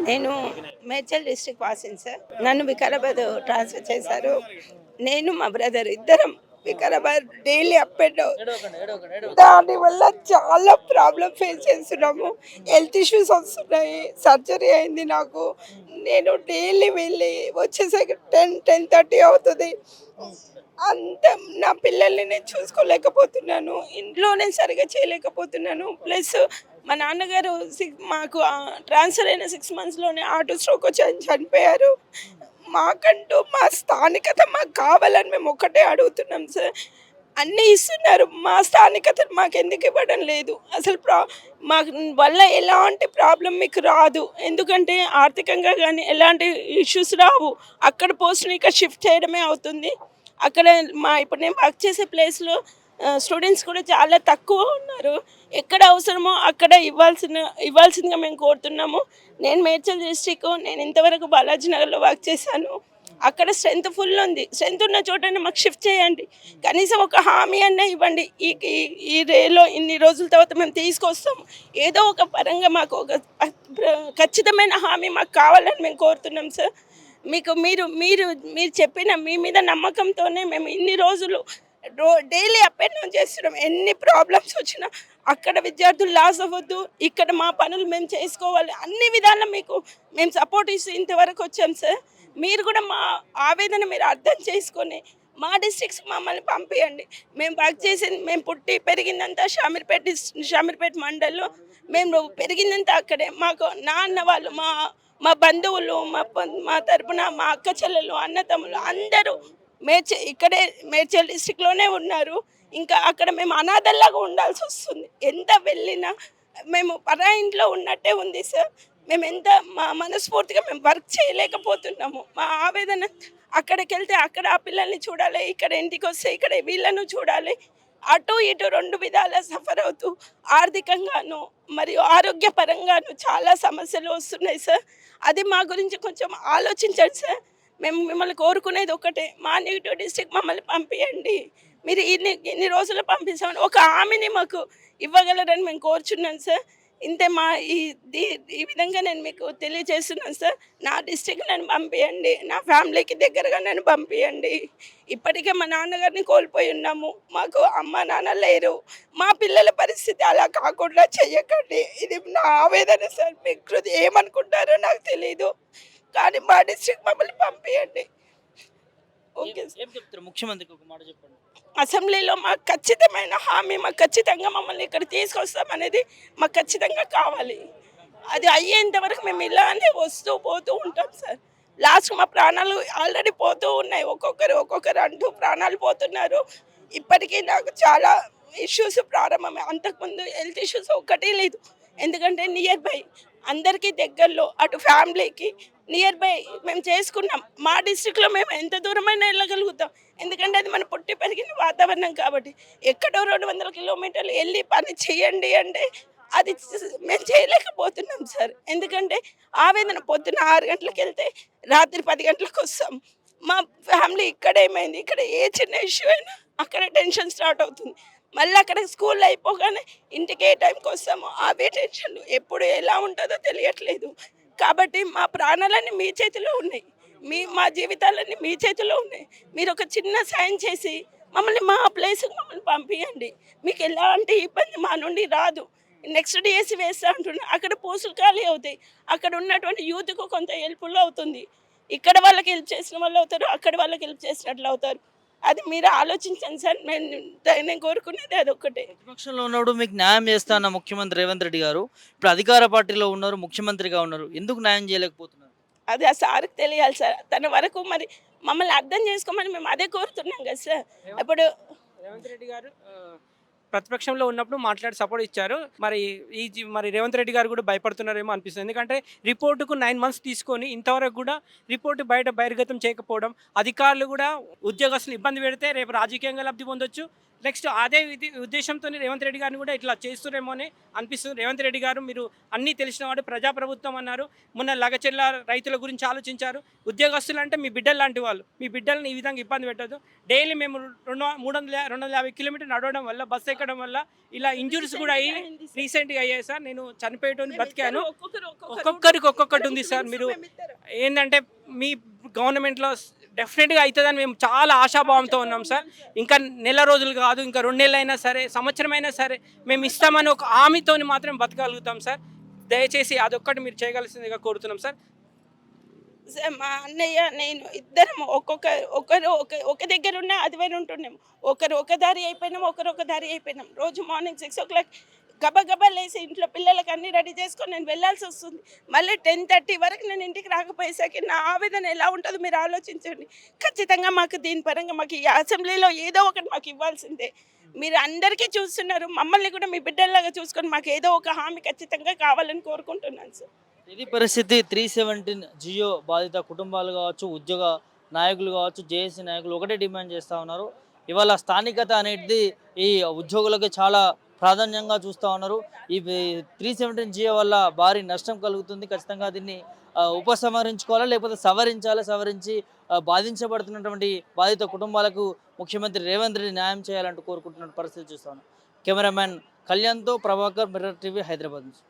నేను Medchal district వాసిని sir. నన్ను Vikarabad transfer చేశారు. నేను మా బ్రదర్ ఇద్దరం Vikarabad daily up and down. దానివల్ల చాలా ప్రాబ్లం ఫేస్ చేస్తున్నాము. హెల్త్ ఇష్యూస్ వస్తున్నాయి. సర్జరీ అయింది నాకు. నేను డైలీ వెళ్ళి వచ్చేసరికి 10:30 అవుతుంది. అంత నా పిల్లల్ని నేను చూసుకోలేకపోతున్నాను. ఇంట్లోనే సరిగా చేయలేకపోతున్నాను. ప్లస్ మా నాన్నగారు మాకు ట్రాన్స్ఫర్ అయిన 6 మంత్స్‌లోనే హార్ట్ స్ట్రోక్ వచ్చి ఆయన చనిపోయారు. మాకంటూ మా స్థానికత మాకు కావాలని మేము ఒక్కటే అడుగుతున్నాం సార్. అన్నీ ఇస్తున్నారు. మా స్థానికతను మాకెందుకు ఇవ్వడం లేదు? అసలు మాకు వల్ల ఎలాంటి ప్రాబ్లమ్ మీకు రాదు. ఎందుకంటే ఆర్థికంగా గానీ ఎలాంటి ఇష్యూస్ రావు. అక్కడ పోస్ట్‌ని ఇక్కడ షిఫ్ట్ చేయడమే అవుతుంది. అక్కడ ఇప్పుడు నేను వర్క్ చేసే ప్లేస్‌లో స్టూడెంట్స్ కూడా చాలా తక్కువ ఉన్నారు. ఎక్కడ అవసరమో అక్కడ ఇవ్వాల్సిందిగా మేము కోరుతున్నాము. నేను మేడ్చల్ డిస్ట్రిక్ట్. నేను ఇంతవరకు బాలాజీ నగర్‌లో వర్క్ చేశాను. అక్కడ స్ట్రెంత్ ఫుల్ ఉంది. స్ట్రెంత్ ఉన్న చోటనే మాకు షిఫ్ట్ చేయండి. కనీసం ఒక హామీ అన్నా ఇవ్వండి. ఈ ఈ ఈ రేలో ఇన్ని రోజుల తర్వాత మేము తీసుకొస్తాము. ఏదో ఒక పరంగా మాకు ఒక ఖచ్చితమైన హామీ మాకు కావాలని మేము కోరుతున్నాం సార్. మీకు మీరు మీరు మీరు చెప్పిన మీ మీద నమ్మకంతోనే మేము ఇన్ని రోజులు డైలీ అప్ అండ్ డౌన్ చేస్తున్నాం. ఎన్ని ప్రాబ్లమ్స్ వచ్చినా అక్కడ విద్యార్థులు లాస్ అవ్వద్దు, ఇక్కడ మా పనులు మేము చేసుకోవాలి, అన్ని విధాలా మీకు మేము సపోర్ట్ ఇస్తూ ఇంతవరకు వచ్చాం సార్. మీరు కూడా మా ఆవేదన మీరు అర్థం చేసుకొని మా డిస్ట్రిక్ట్స్ మమ్మల్ని పంపించండి. మేము వర్క్ చేసింది, మేము పుట్టి పెరిగిందంతా షామీర్పేట మండల్లో. మేము పెరిగిందంతా అక్కడే. మాకు నాన్న వాళ్ళు, మా మా బంధువులు, మా తరపున మా అక్క చెల్లెలు, అన్నతమ్ములు అందరూ ఇక్కడే మేడ్చల్ డిస్ట్రిక్ట్లోనే ఉన్నారు. ఇంకా అక్కడ మేము అనాథల్లాగా ఉండాల్సి వస్తుంది. ఎంత వెళ్ళినా మేము పరాయి ఇంట్లో ఉన్నట్టే ఉంది సార్. మేము ఎంత మనస్ఫూర్తిగా మేము వర్క్ చేయలేకపోతున్నాము. మా ఆవేదన అక్కడికి వెళ్తే అక్కడ ఆ పిల్లల్ని చూడాలి, ఇక్కడ ఇంటికి వస్తే ఇక్కడ వీళ్ళను చూడాలి. అటు ఇటు 2 విధాలా సఫర్ అవుతూ ఆర్థికంగాను మరియు ఆరోగ్యపరంగాను చాలా సమస్యలు వస్తున్నాయి సార్. అది మా గురించి కొంచెం ఆలోచించండి సార్. మేము మిమ్మల్ని కోరుకునేది ఒకటే, మా నెగిటివ్ డిస్ట్రిక్ట్ మమ్మల్ని పంపించండి. మీరు ఇన్ని రోజులు పంపిస్తామని ఒక హామీని మాకు ఇవ్వగలరని మేము కోరుచున్నాను సార్. ఇంతే మా ఈ విధంగా నేను మీకు తెలియజేస్తున్నాను సార్. నా డిస్ట్రిక్ట్ నన్ను పంపించండి. నా ఫ్యామిలీకి దగ్గరగా నన్ను పంపించండి. ఇప్పటికే మా నాన్నగారిని కోల్పోయి ఉన్నాము. మాకు అమ్మ నాన్న లేరు. మా పిల్లల పరిస్థితి అలా కాకుండా చెయ్యకండి. ఇది నా ఆవేదన సార్. మీకు ఏమనుకుంటారో నాకు తెలీదు. కానీ మా డిస్ట్రిక్ట్ మమ్మల్ని పంపించండి. Okay sir. ఏం చెప్తారు ముఖ్యమంత్రికి ఒక మాట చెప్పండి. అసెంబ్లీలో మాకు ఖచ్చితమైన హామీ, మాకు ఖచ్చితంగా మమ్మల్ని ఇక్కడ తీసుకొస్తామనేది మాకు ఖచ్చితంగా కావాలి. అది అయ్యేంత వరకు మేము ఇలానే వస్తూ పోతూ ఉంటాం సార్. లాస్ట్ మా ప్రాణాలు ఆల్రెడీ పోతూ ఉన్నాయి. ఒక్కొక్కరు అంటూ ప్రాణాలు పోతున్నారు. ఇప్పటికీ నాకు చాలా ఇష్యూస్ ప్రారంభమే. అంతకుముందు హెల్త్ ఇష్యూస్ ఒక్కటి లేదు. ఎందుకంటే నియర్ బై అందరికీ దగ్గరలో, అటు ఫ్యామిలీకి నియర్ బై మేము చేసుకున్నాం. మా డిస్ట్రిక్ట్లో మేము ఎంత దూరమైనా వెళ్ళగలుగుతాం. ఎందుకంటే అది మన పుట్టి పెరిగిన వాతావరణం కాబట్టి. ఎక్కడో 200 కిలోమీటర్లు వెళ్ళి పని చేయండి అంటే అది మేము చేయలేకపోతున్నాం సార్. ఎందుకంటే ఆవేదన పొద్దున 6 గంటలకు వెళ్తే రాత్రి 10 గంటలకు వస్తాం. మా ఫ్యామిలీ ఇక్కడేమైంది, ఇక్కడ ఏ చిన్న ఇష్యూ అయినా అక్కడ టెన్షన్ స్టార్ట్ అవుతుంది. మళ్ళీ అక్కడ స్కూల్ అయిపోగానే ఇంటికి ఏ టైంకి వస్తామో అవే టెన్షన్లు. ఎప్పుడు ఎలా ఉంటుందో తెలియట్లేదు. కాబట్టి మా ప్రాణాలన్నీ మీ చేతిలో ఉన్నాయి. మా జీవితాలన్నీ మీ చేతిలో ఉన్నాయి. మీరు ఒక చిన్న సాయం చేసి మమ్మల్ని మా ప్లేస్కి మమ్మల్ని పంపించండి. మీకు ఎలాంటి ఇబ్బంది మా నుండి రాదు. నెక్స్ట్ డిఎస్సి వేస్తా అంటున్నా, అక్కడ పోస్టులు ఖాళీ అవుతాయి. అక్కడ ఉన్నటువంటి యూత్కు కొంత హెల్ప్ఫుల్ అవుతుంది. ఇక్కడ వాళ్ళకి హెల్ప్ చేసిన వాళ్ళు అవుతారు, అక్కడ వాళ్ళకి హెల్ప్ చేసినట్లు అవుతారు. అది మీరు ఆలోచించండి సార్. నేను కోరుకునేది అదొక్కటే. ప్రతిపక్షంలో ఉన్నప్పుడు మీకు న్యాయం చేస్తా అన్న ముఖ్యమంత్రి రేవంత్ రెడ్డి గారు ఇప్పుడు అధికార పార్టీలో ఉన్నారు, ముఖ్యమంత్రిగా ఉన్నారు. ఎందుకు న్యాయం చేయలేకపోతున్నారు? అది ఆ సార్కి తెలియాలి సార్. తన వరకు మరి మమ్మల్ని అర్థం చేసుకోమని మేము అదే కోరుతున్నాం కదా సార్. ఇప్పుడు రేవంత్ రెడ్డి గారు ప్రతిపక్షంలో ఉన్నప్పుడు మాట్లాడి సపోర్ట్ ఇచ్చారు. మరి మరి రేవంత్ రెడ్డి గారు కూడా భయపడుతున్నారేమో అనిపిస్తుంది. ఎందుకంటే రిపోర్టుకు 9 మంత్స్ తీసుకొని ఇంతవరకు కూడా రిపోర్టు బహిర్గతం చేయకపోవడం, అధికారులు కూడా ఉద్యోగస్తులు ఇబ్బంది పెడితే రేపు రాజకీయంగా లబ్ధి పొందొచ్చు, నెక్స్ట్ అదే ఉద్దేశంతో రేవంత్ రెడ్డి గారిని కూడా ఇట్లా చేస్తురేమో అని అనిపిస్తుంది. రేవంత్ రెడ్డి గారు మీరు అన్నీ తెలిసిన వాడు, ప్రజాప్రభుత్వం అన్నారు. మొన్న లగచెర్ల రైతుల గురించి ఆలోచించారు. ఉద్యోగస్తులు అంటే మీ బిడ్డలు లాంటి వాళ్ళు, మీ బిడ్డల్ని ఈ విధంగా ఇబ్బంది పెట్టద్దు. డైలీ మేము 250 కిలోమీటర్లు నడవడం వల్ల, బస్సు ఎక్కడం వల్ల ఇలా ఇంజురీస్ కూడా అయ్యి రీసెంట్గా అయ్యాయి సార్. నేను చనిపోయేటోని బతికాను. ఒక్కొక్కరికి ఒక్కొక్కటి ఉంది సార్. మీరు ఏంటంటే మీ గవర్నమెంట్లో డెఫినెట్గా అవుతుందని మేము చాలా ఆశాభావంతో ఉన్నాం సార్. ఇంకా నెల రోజులు కాదు, ఇంకా 2 నెలలు అయినా సరే, సంవత్సరం అయినా సరే మేము ఇస్తామని ఒక హామీతోని మాత్రం బతకగలుగుతాం సార్. దయచేసి అదొక్కటి మీరు చేయగలిసిందిగా కోరుతున్నాం సార్. మా అన్నయ్య నేను ఇద్దరం ఒకరు ఒక దగ్గర ఉన్న అది వేరు ఉంటున్నాము. ఒకరు ఒక దారి అయిపోయినాం, ఒకరు ఒక దారి అయిపోయినాం. రోజు మార్నింగ్ 6 o'clock గబగబా లేసి ఇంట్లో పిల్లలకి అన్నీ రెడీ చేసుకొని నేను వెళ్ళాల్సి వస్తుంది. మళ్ళీ 10:30 వరకు నేను ఇంటికి రాకపోయేసరికి నా ఆవేదన ఎలా ఉంటుందో మీరు ఆలోచించండి. ఖచ్చితంగా మాకు దీని పరంగా మాకు ఈ అసెంబ్లీలో ఏదో ఒకటి మాకు ఇవ్వాల్సిందే. మీరు అందరికీ చూస్తున్నారు, మమ్మల్ని కూడా మీ బిడ్డల్లాగా చూసుకొని మాకు ఏదో ఒక హామీ ఖచ్చితంగా కావాలని కోరుకుంటున్నాను సార్. ఇది పరిస్థితి. 317 జియో బాధిత కుటుంబాలు కావచ్చు, ఉద్యోగ నాయకులు కావచ్చు, జేఏసీ నాయకులు ఒకటే డిమాండ్ చేస్తూ ఉన్నారు. ఇవాళ స్థానికత అనేది ఈ ఉద్యోగులకు చాలా ప్రాధాన్యంగా చూస్తూ ఉన్నారు. ఈ 317 జియో వల్ల భారీ నష్టం కలుగుతుంది. ఖచ్చితంగా దీన్ని ఉపసంహరించుకోవాలా, లేకపోతే సవరించి బాధించబడుతున్నటువంటి బాధిత కుటుంబాలకు ముఖ్యమంత్రి రేవంత్ రెడ్డి న్యాయం చేయాలంటూ కోరుకుంటున్న పరిస్థితి చూస్తా ఉన్నాం. కెమెరామ్యాన్ కళ్యాణ్తో ప్రభాకర్, మిర్రర్ టీవీ, హైదరాబాద్ నుంచి.